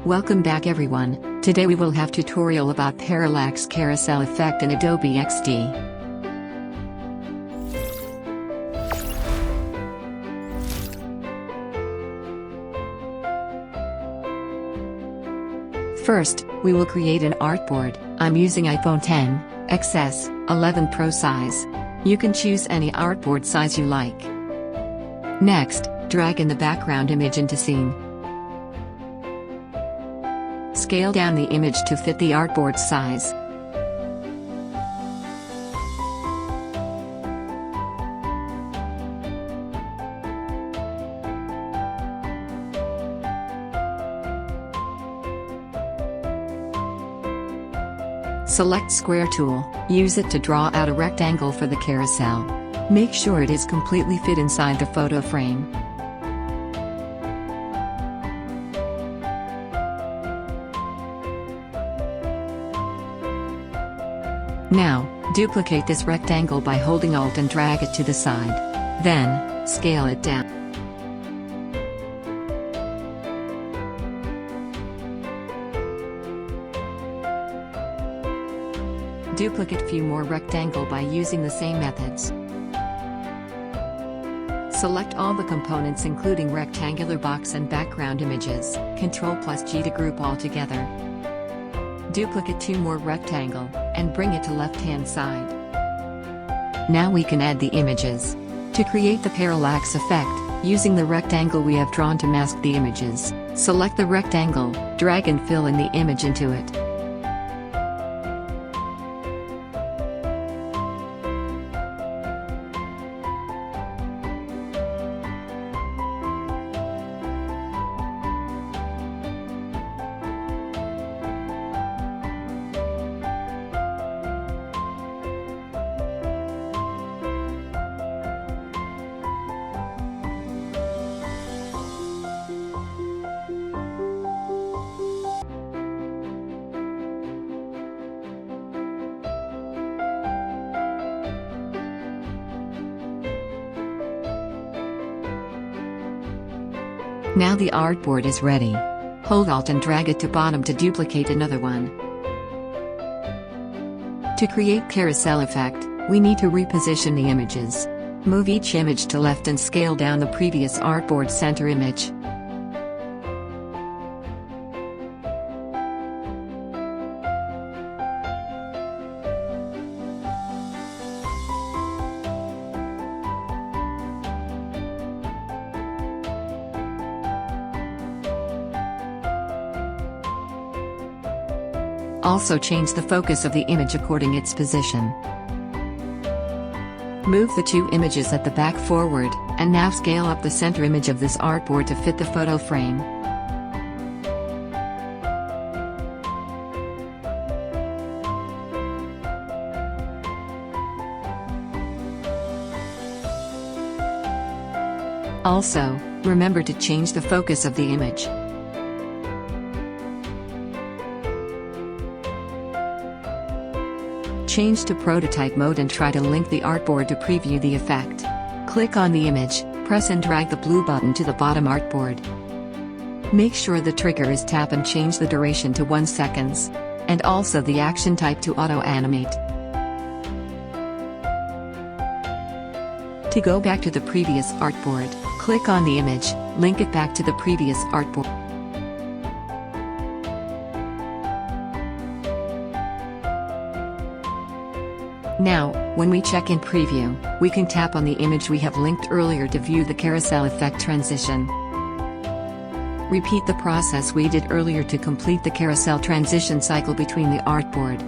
Welcome back everyone. Today we will have tutorial about Parallax Carousel effect in Adobe XD. First, we will create an artboard. I'm using iPhone X, XS, 11 Pro size. You can choose any artboard size you like. Next, drag in the background image into scene. Scale down the image to fit the artboard size. Select Square tool, use it to draw out a rectangle for the carousel. Make sure it is completely fit inside the photo frame. Now, duplicate this rectangle by holding Alt and drag it to the side. Then, scale it down. Duplicate few more rectangle by using the same methods. Select all the components including rectangular box and background images, Ctrl+G to group all together. Duplicate 2 more rectangle, and bring it to left-hand side. Now we can add the images. To create the parallax effect, using the rectangle we have drawn to mask the images, select the rectangle, drag and fill in the image into it. Now the artboard is ready. Hold Alt and drag it to bottom to duplicate another one. To create carousel effect, we need to reposition the images. Move each image to left and scale down the previous artboard center image. Also change the focus of the image according its position. Move the 2 images at the back forward, and now scale up the center image of this artboard to fit the photo frame. Also, remember to change the focus of the image. Change to prototype mode and try to link the artboard to preview the effect. Click on the image, press and drag the blue button to the bottom artboard. Make sure the trigger is tap and change the duration to 1 second. And also the action type to auto animate. To go back to the previous artboard, click on the image, link it back to the previous artboard. Now, when we check in preview, we can tap on the image we have linked earlier to view the carousel effect transition. Repeat the process we did earlier to complete the carousel transition cycle between the artboard.